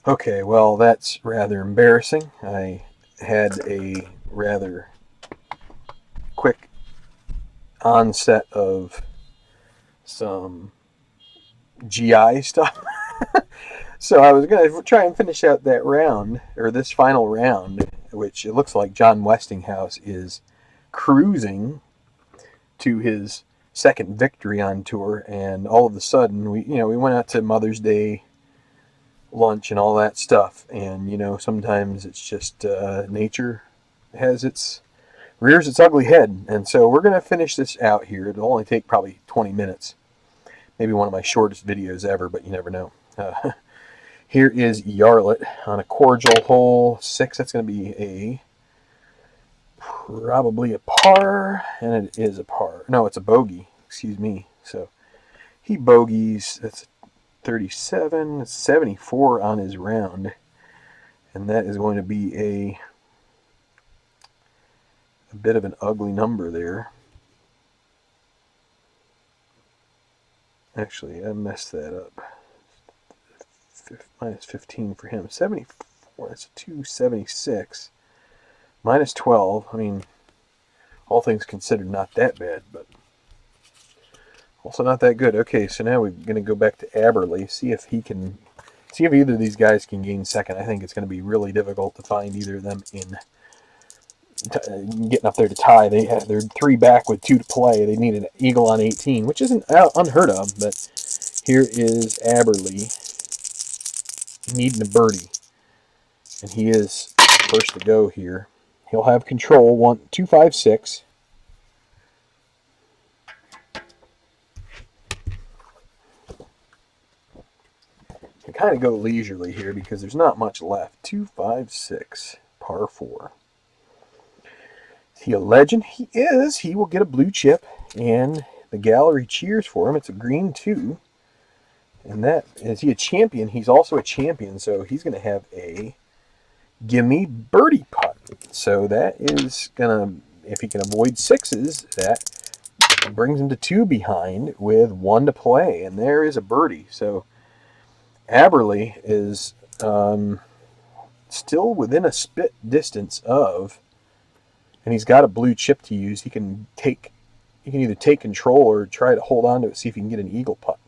Okay, well, that's rather embarrassing. I had a rather quick onset of some GI stuff. So I was going to try and finish out that round, or this final round, which it looks like John Westinghouse is cruising to his second victory on tour, and all of a sudden we went out to Mother's Day lunch and all that stuff, and sometimes it's just nature has its rears its ugly head, and so we're going to finish this out here. It'll only take probably 20 minutes, maybe one of my shortest videos ever, but you never know. Here is Yarlet on a cordial hole 6. That's going to be probably a par, and it is a par. No, it's a bogey. Excuse me. So he bogeys. That's 37. 74 on his round, and that is going to be a bit of an ugly number there. Actually, I messed that up. Minus 15 for him. 74. That's a 276. Minus 12. I mean, all things considered, not that bad, but also not that good. Okay, so now we're going to go back to Aberley, see if either of these guys can gain second. I think it's going to be really difficult to find either of them in getting up there to tie. They're 3 back with 2 to play. They need an eagle on 18, which isn't unheard of, but here is Aberley needing a birdie, and he is first to go here. He'll have control. 1, 2, 5, 6. Can kind of go leisurely here because there's not much left. 2, 5, 6, par 4. Is he a legend? He is. He will get a blue chip, and the gallery cheers for him. It's a green 2. And that, is he a champion? He's also a champion, so he's going to have a gimme birdie putt. So that is going to, if he can avoid 6s, that brings him to 2 behind with 1 to play. And there is a birdie. So Aberley is still within a spit distance of, and he's got a blue chip to use. He can either take control or try to hold on to it, see if he can get an eagle putt.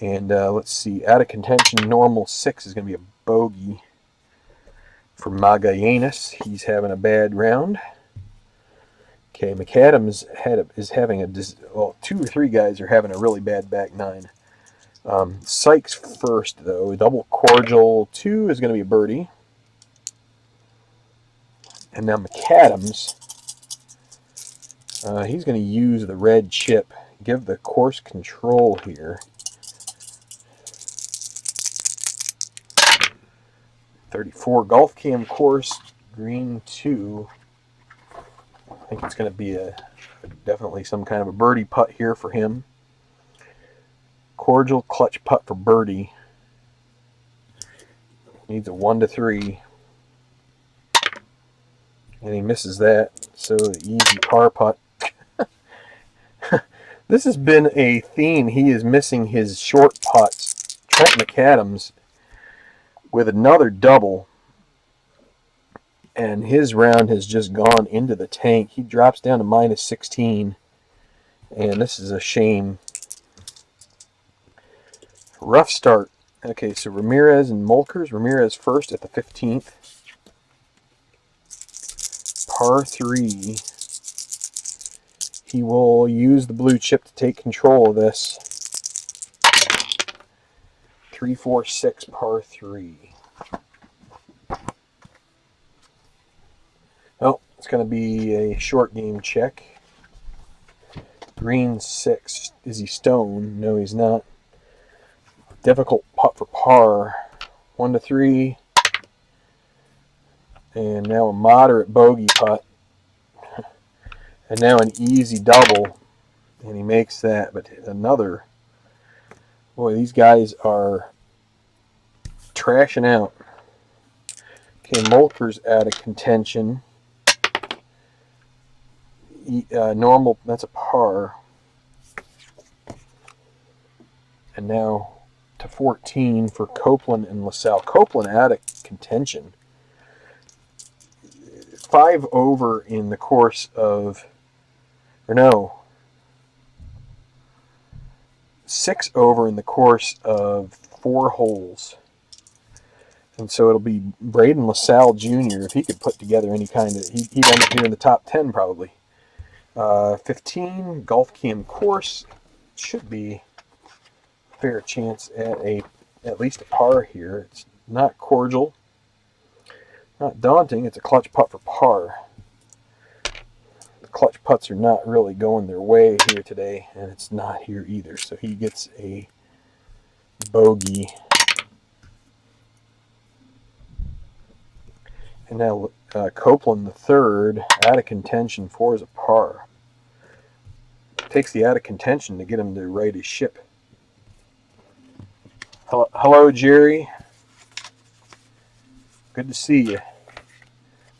And let's see, out of contention, normal 6 is going to be a bogey for Magallanes. He's having a bad round. Okay, McAdams is having well, 2 or 3 guys are having a really bad back 9. Sykes first, though. Double cordial 2 is going to be a birdie. And now McAdams, he's going to use the red chip, give the course control here. 34 Golf Cam course, green 2. I think it's going to be definitely some kind of a birdie putt here for him. Cordial clutch putt for birdie. Needs a 1 to 3. And he misses that. So the easy par putt. This has been a theme. He is missing his short putts. Trent McAdams with another double, and his round has just gone into the tank. He drops down to minus 16, and this is a shame. Rough start. Okay, so Ramirez and Molkers. Ramirez first at the 15th. Par 3. He will use the blue chip to take control of this. 3, 4, 6, par 3. Oh, it's going to be a short game check. Green 6. Is he stone? No, he's not. Difficult putt for par. 1 to 3. And now a moderate bogey putt. And now an easy double. And he makes that. But another. Boy, these guys are trashing out. Okay, Molker's out of contention. Normal, that's a par. And now to 14 for Copeland and LaSalle. Copeland out of contention. 5 over in the course of, or no, 6 over in the course of 4 holes. And so it'll be Braden LaSalle Jr. If he could put together any kind of, he'd end up here in the top 10 probably. 15 Golf Cam course, should be a fair chance at least a par here. It's not cordial, not daunting. It's a clutch putt for par. The clutch putts are not really going their way here today, and it's not here either. So he gets a bogey. And now Copeland the third, out of contention, 4 is a par. Takes the out of contention to get him to right his ship. Hello, Jerry. Good to see you.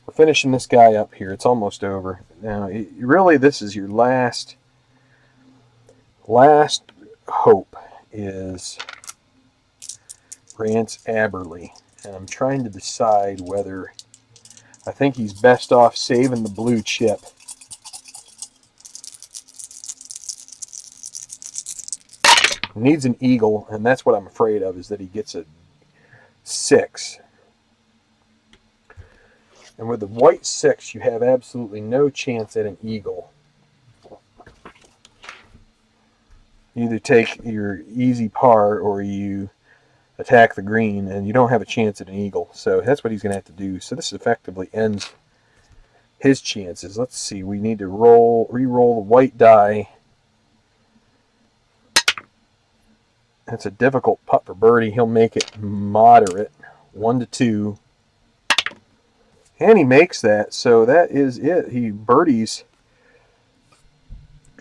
We're finishing this guy up here. It's almost over. Now, really, this is your last hope is Rance Aberley. And I'm trying to decide whether I think he's best off saving the blue chip. He needs an eagle, and that's what I'm afraid of, is that he gets a 6. And with the white 6, you have absolutely no chance at an eagle. You either take your easy par or you attack the green, and you don't have a chance at an eagle. So that's what he's going to have to do. So this effectively ends his chances. Let's see. We need to re-roll the white die. That's a difficult putt for birdie. He'll make it moderate, 1 to 2. And he makes that, so that is it. He birdies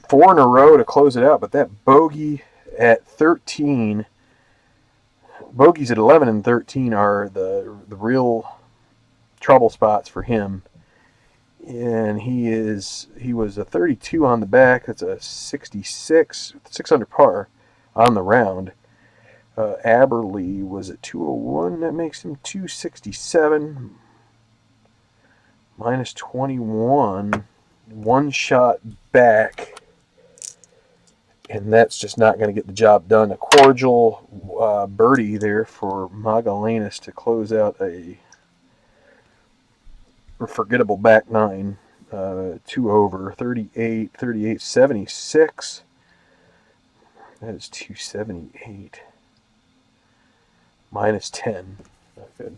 4 in a row to close it out, but that bogey at 13, bogeys at 11 and 13 are the real trouble spots for him. And he was a 32 on the back. That's a 66, 6 under par on the round. Aberley was at 201. That makes him 267. Minus 21. 1 shot back. And that's just not going to get the job done. A cordial birdie there for Magallanes to close out a forgettable back 9. 2 over. 38, 38, 76. That is 278. Minus 10. Not good.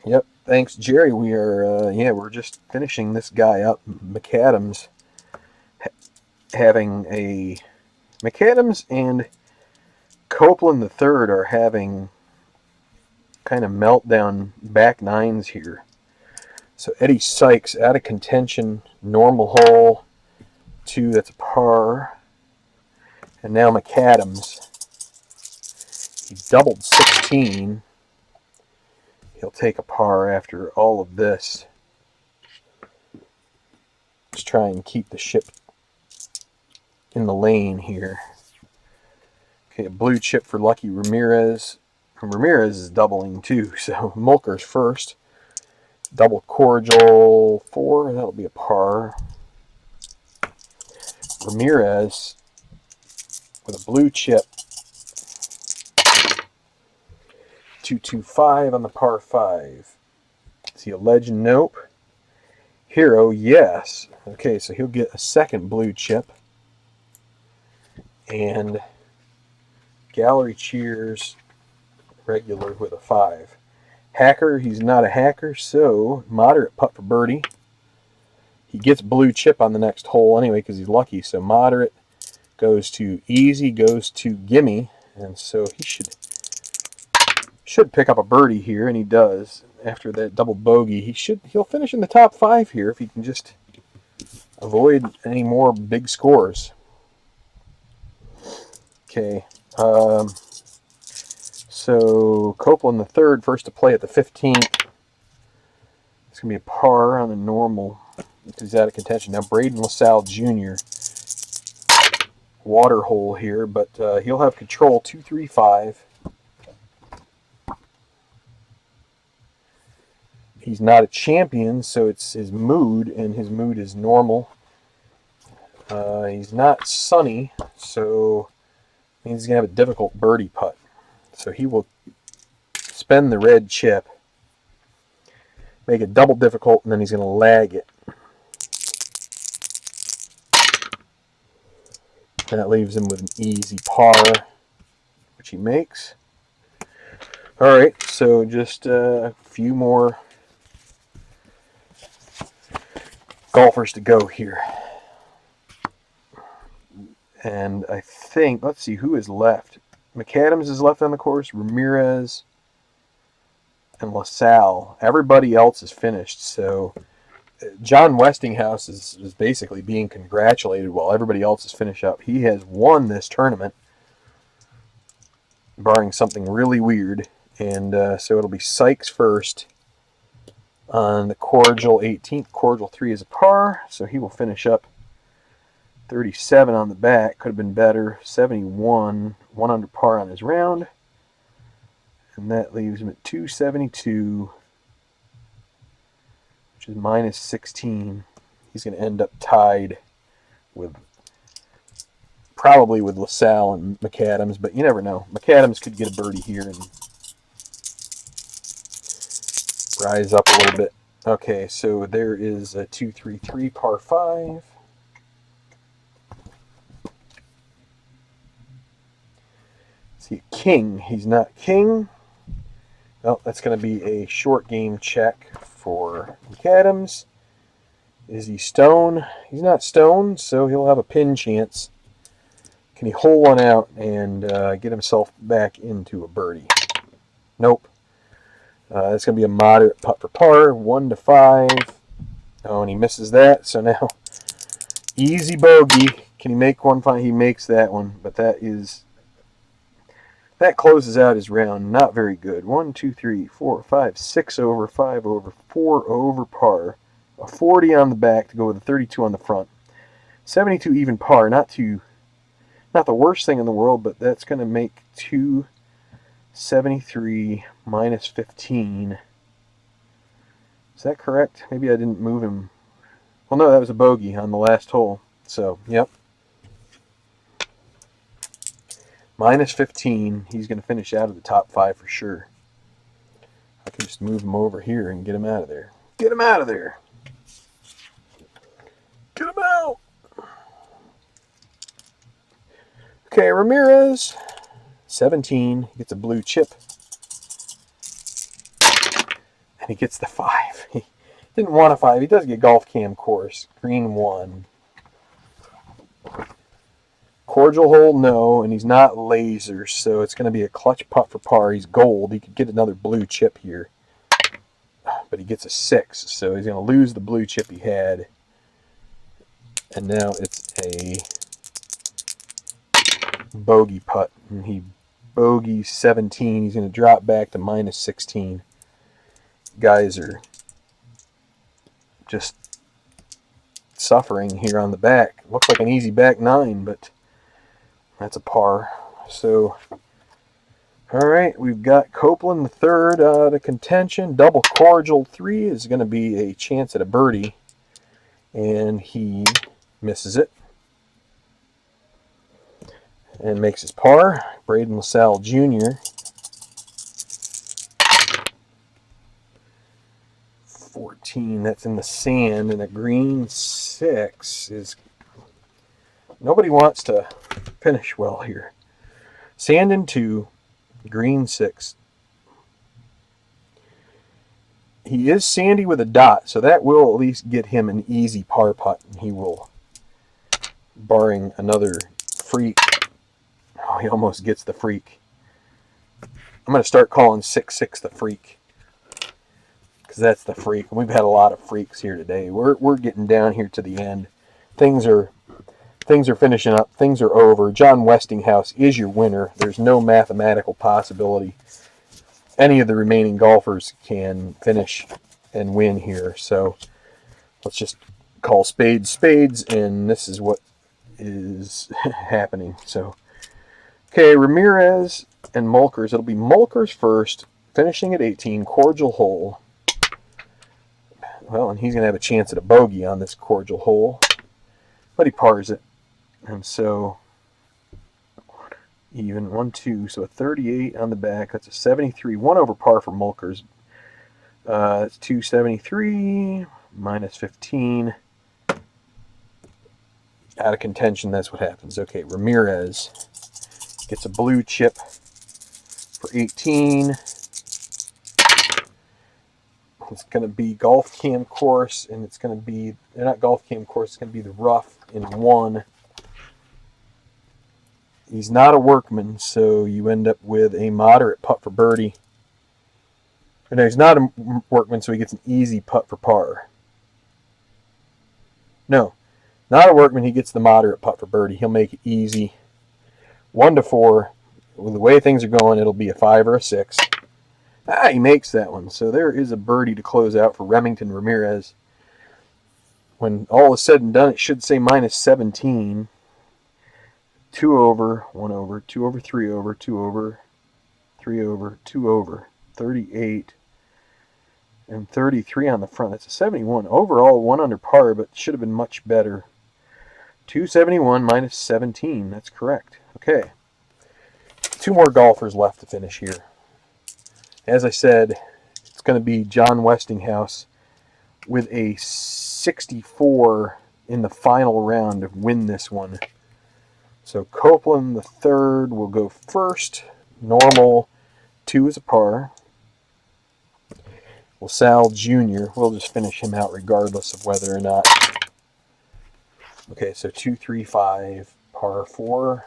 Yep. Thanks, Jerry. We are, we're just finishing this guy up. McAdams McAdams and Copeland the third are having kind of meltdown back 9s here. So Eddie Sykes out of contention, normal hole, 2, that's a par. And now McAdams, he doubled 16. He'll take a par after all of this. Just try and keep the ship in the lane here. Okay, a blue chip for Lucky Ramirez. Ramirez is doubling too, so Mulker's first. Double cordial 4, that'll be a par. Ramirez with a blue chip. 225 on the par 5. Is he a legend? Nope. Hero, yes. Okay, so he'll get a second blue chip. And Gallery Cheers regular with a 5. Hacker, he's not a hacker, so moderate putt for birdie. He gets blue chip on the next hole anyway because he's lucky, so moderate goes to easy, goes to gimme, and so he should pick up a birdie here, and he does. After that double bogey, he'll finish in the top 5 here if he can just avoid any more big scores. Okay, so Copeland the third, first to play at the 15th. It's gonna be a par on the normal because he's out of contention. Now Braden LaSalle Jr. water hole here, but he'll have control 2-3-5. He's not a champion, so it's his mood, and his mood is normal. He's not sunny, so means he's going to have a difficult birdie putt. So he will spend the red chip, make it double difficult, and then he's going to lag it. That leaves him with an easy par, which he makes. All right, so just a few more golfers to go here. And I think, let's see, who is left? McAdams is left on the course, Ramirez, and LaSalle. Everybody else is finished, so John Westinghouse is basically being congratulated while everybody else is finished up. He has won this tournament, barring something really weird, and so it'll be Sykes first on the Cordial 18th. Cordial 3 is a par, so he will finish up 37 on the back. Could have been better. 71, 1 under par on his round. And that leaves him at 272, which is minus 16. He's going to end up tied with probably with LaSalle and McAdams, but you never know. McAdams could get a birdie here and rise up a little bit. Okay, so there is a 2-3-3 par 5. See, king. He's not king. Well, that's going to be a short game check for McAdams. Is he stone? He's not stone, so he'll have a pin chance. Can he hole one out and get himself back into a birdie? Nope. That's going to be a moderate putt for par, 1-5. Oh, and he misses that, so now easy bogey. Can he make one? Fine, he makes that one, but that closes out his round. Not very good. 1, 2, 3, 4, 5, 6 over, 5 over, 4 over par. A 40 on the back to go with a 32 on the front. 72 even par. Not the worst thing in the world, but that's going to make 273 minus 15. Is that correct? Maybe I didn't move him. Well, no, that was a bogey on the last hole. So, yep. Minus 15. He's going to finish out of the top 5 for sure. I can just move him over here and get him out of there. Get him out of there. Get him out. Okay, Ramirez, 17. He gets a blue chip. And he gets the 5. He didn't want a 5. He does get golf cam course. Green 1. Cordial hole, no. And he's not laser, so it's going to be a clutch putt for par. He's gold. He could get another blue chip here. But he gets a 6, so he's going to lose the blue chip he had. And now it's a bogey putt. And he bogeys 17. He's going to drop back to minus 16. Guys are just suffering here on the back. Looks like an easy back 9, but that's a par. So, all right, we've got Copeland the third out of contention. Double Cordial 3 is going to be a chance at a birdie, and he misses it and makes his par. Braden LaSalle Jr. 14, that's in the sand, and a green 6 is... Nobody wants to finish well here. Sand in 2, green 6. He is sandy with a dot, so that will at least get him an easy par putt, and he will, barring another freak. Oh, he almost gets the freak. I'm going to start calling 6-6 the freak, because that's the freak. We've had a lot of freaks here today. We're getting down here to the end. Things are finishing up. Things are over. John Westinghouse is your winner. There's no mathematical possibility any of the remaining golfers can finish and win here. So let's just call spades spades, and this is what is happening. So, okay, Ramirez and Mulkers. It'll be Mulkers first, finishing at 18, cordial hole. Well, and he's going to have a chance at a bogey on this cordial hole, but he pars it. And so, even 1, 2, so a 38 on the back. That's a 73, 1 over par for Mulkers. It's 273 minus 15. Out of contention, that's what happens. Okay, Ramirez gets a blue chip for 18. It's going to be golf cam course, and it's going to be, not golf cam course, it's going to be the rough in 1. He's not a workman, so you end up with a moderate putt for birdie. Or no, he's not a workman, so he gets an easy putt for par. No, not a workman, he gets the moderate putt for birdie. He'll make it easy. 1 to 4. With the way things are going, it'll be a 5 or a 6. He makes that one. So there is a birdie to close out for Remington Ramirez. When all is said and done, it should say minus 17. 2 over, 1 over, 2 over, 3 over, 2 over, 3 over, 2 over, 38, and 33 on the front. That's a 71. Overall, 1 under par, but should have been much better. 271 minus 17. That's correct. Okay. 2 more golfers left to finish here. As I said, it's going to be John Westinghouse with a 64 in the final round to win this one. So Copeland the third will go first. Normal, 2 is a par. LaSalle Jr., we'll just finish him out regardless of whether or not. Okay, so 2, 3, 5, par 4.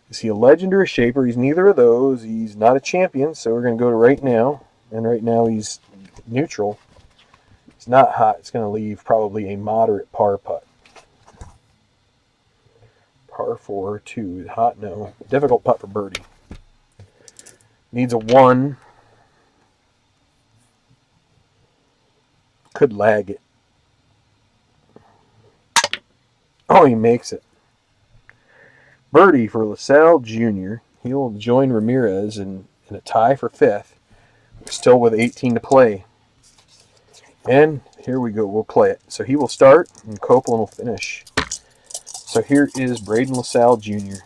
Is he a legend or a shaper? He's neither of those. He's not a champion, so we're going to go to right now. And right now he's neutral. It's not hot. It's going to leave probably a moderate par putt. Par 4, 2. Hot, no. Difficult putt for birdie. Needs a 1. Could lag it. Oh, he makes it. Birdie for LaSalle Jr. He'll join Ramirez in a tie for 5th. Still with 18 to play. And here we go. We'll play it. So he will start, and Copeland will finish. So here is Braden LaSalle Jr.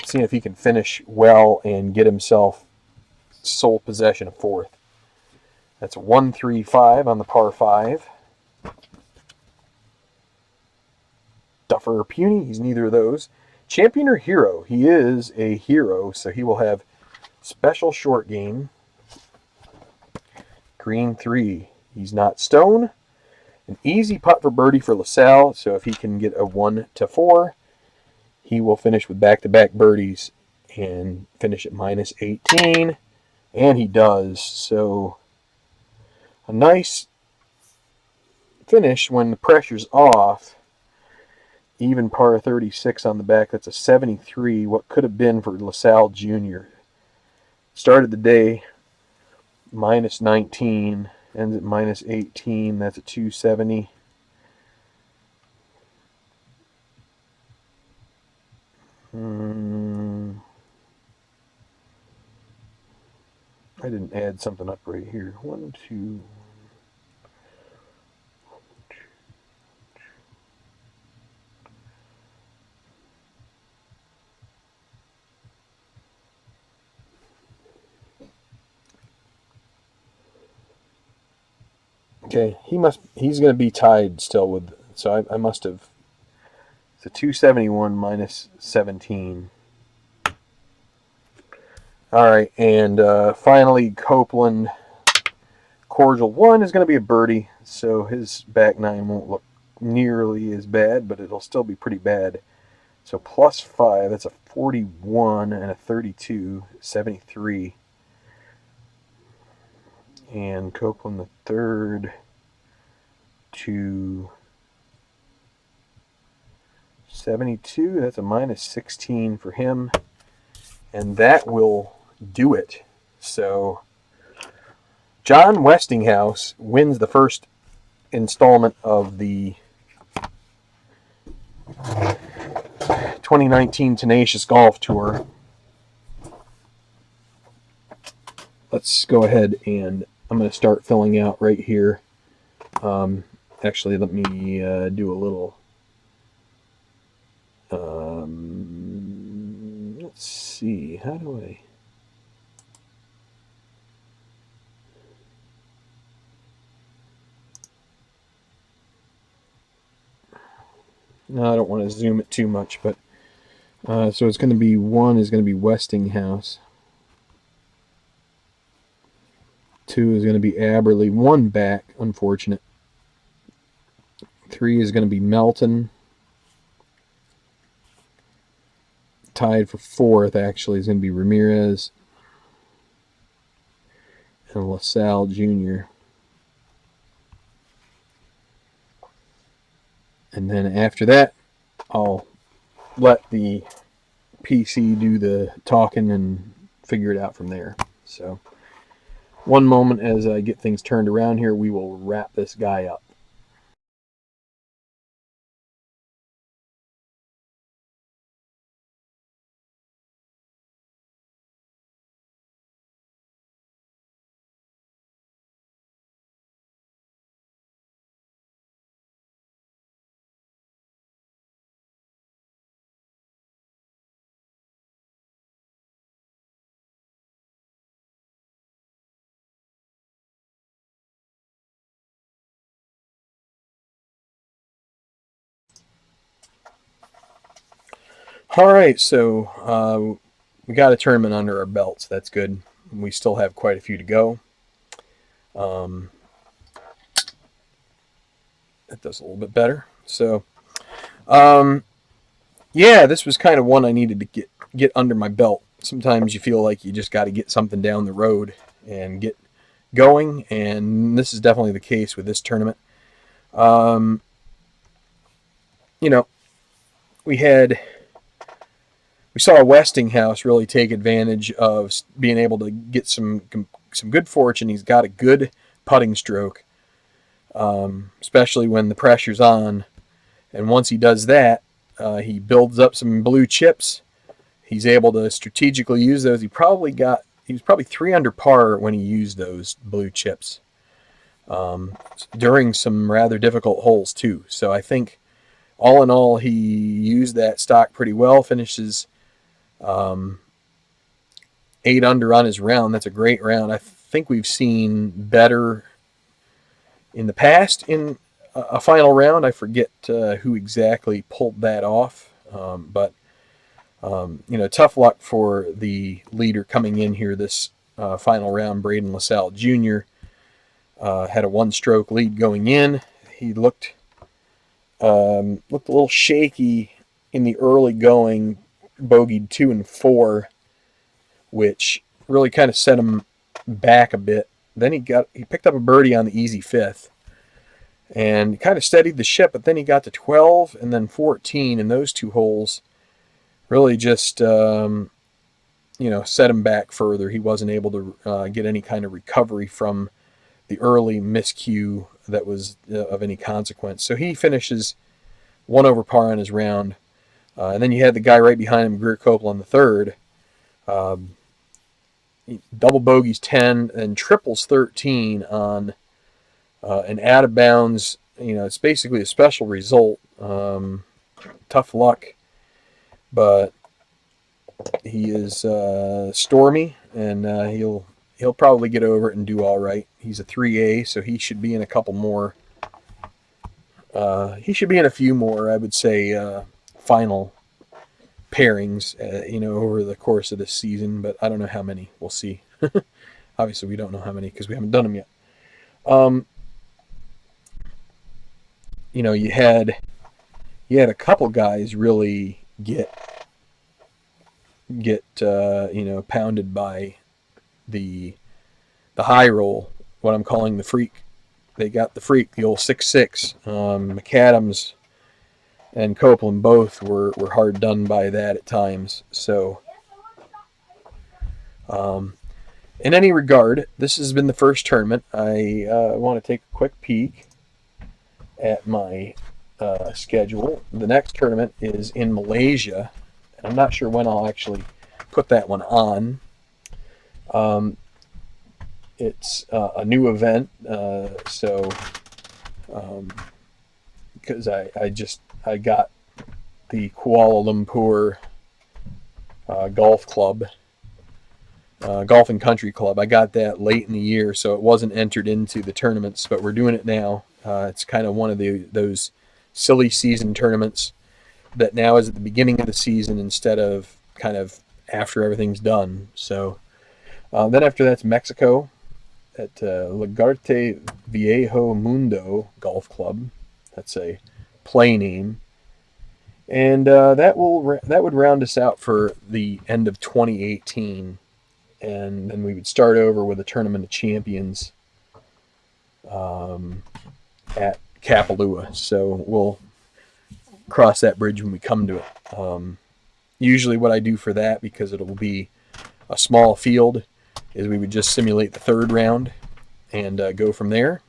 Seeing if he can finish well and get himself sole possession of 4th. That's a 1-3-5 on the par 5. Duffer or puny, he's neither of those. Champion or hero, he is a hero, so he will have special short game. Green 3, he's not stone. An easy putt for birdie for LaSalle, so if he can get a 1 to 4, he will finish with back-to-back birdies and finish at minus 18, and he does. So a nice finish when the pressure's off. Even par 36 on the back. That's a 73. What could have been for LaSalle Jr. Started the day minus 19. Ends at minus 18. That's a 270. I didn't add something up right here. 1, 2... Okay, he's going to be tied still with, so I must have, it's a 271 minus 17. All right, and finally Copeland, cordial 1 is going to be a birdie, so his back 9 won't look nearly as bad, but it'll still be pretty bad. So plus 5, that's a 41 and a 32, 73. And Copeland the third to 72. That's a minus 16 for him. And that will do it. So John Westinghouse wins the first installment of the 2019 Tenacious Golf Tour. Let's go ahead and I'm going to start filling out right here. Actually, let me do a little. Let's see. How do I? No, I don't want to zoom it too much, but so it's going to be 1 is going to be Westinghouse. 2 is going to be Aberley. 1 back, unfortunate. 3 is going to be Melton. Tied for 4th, actually, is going to be Ramirez and LaSalle Jr. And then after that, I'll let the PC do the talking and figure it out from there. So, one moment as I get things turned around here, we will wrap this guy up. All right, so we got a tournament under our belts. That's good. We still have quite a few to go. That does a little bit better. So, yeah, this was kind of one I needed to get under my belt. Sometimes you feel like you just got to get something down the road and get going, and this is definitely the case with this tournament. You know, we saw Westinghouse really take advantage of being able to get some good fortune. He's got a good putting stroke, especially when the pressure's on. And once he does that, he builds up some blue chips. He's able to strategically use those. He was probably 3 under par when he used those blue chips during some rather difficult holes too. So I think all in all, he used that stock pretty well. Finishes 8 under on his round. That's a great round. I think we've seen better in the past in a final round. I forget who exactly pulled that off, but tough luck for the leader coming in here this final round. Braden LaSalle Jr. Had a 1-stroke lead going in. He looked a little shaky in the early going, bogeyed 2 and 4, which really kind of set him back a bit. Then he picked up a birdie on the easy 5th and kind of steadied the ship, but then he got to 12 and then 14, and those 2 holes really just set him back further. He wasn't able to get any kind of recovery from the early miscue that was of any consequence. So he finishes 1 over par on his round. And then you had the guy right behind him, Greer Copeland III. Double bogeys 10 and triples 13 on an out of bounds. It's basically a special result. Tough luck, but he is stormy, and he'll probably get over it and do all right. He's a 3A, so he should be in a couple more. He should be in a few more, I would say, final pairings, over the course of this season, but I don't know how many. We'll see. Obviously, we don't know how many because we haven't done them yet. You had a couple guys really get pounded by the high roll, what I'm calling the freak. They got the freak, the old 6-6. McAdams and Copeland both were hard done by that at times. So, in any regard, this has been the first tournament. I want to take a quick peek at my schedule. The next tournament is in Malaysia, and I'm not sure when I'll actually put that one on. Um, it's a new event, so because I got the Kuala Lumpur golf club, golf and country club. I got that late in the year, so it wasn't entered into the tournaments, but we're doing it now. It's kind of one of those silly season tournaments that now is at the beginning of the season instead of kind of after everything's done. So then after that's Mexico at Lagarte Viejo Mundo Golf Club. That's a play name, and that would round us out for the end of 2018, and then we would start over with a Tournament of Champions at Kapalua. So we'll cross that bridge when we come to it. Usually what I do for that, because it'll be a small field, is we would just simulate the third round and go from there.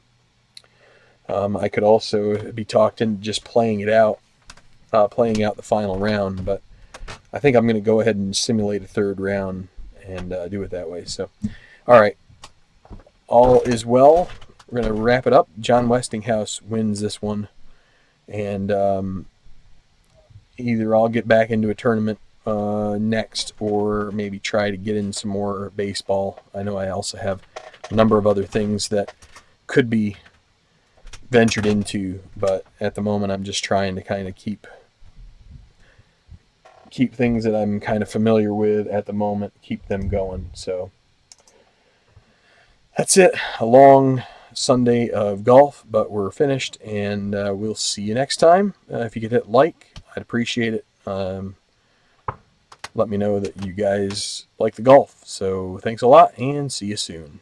I could also be talked into just playing out the final round, but I think I'm going to go ahead and simulate a third round and do it that way. So, all right, all is well. We're going to wrap it up. John Westinghouse wins this one, and either I'll get back into a tournament next, or maybe try to get in some more baseball. I know I also have a number of other things that could be ventured into, but at the moment I'm just trying to kind of keep things that I'm kind of familiar with at the moment, keep them going. So that's it. A long Sunday of golf, but we're finished, and we'll see you next time. If you could hit like, I'd appreciate it. Let me know that you guys like the golf. So thanks a lot, and see you soon.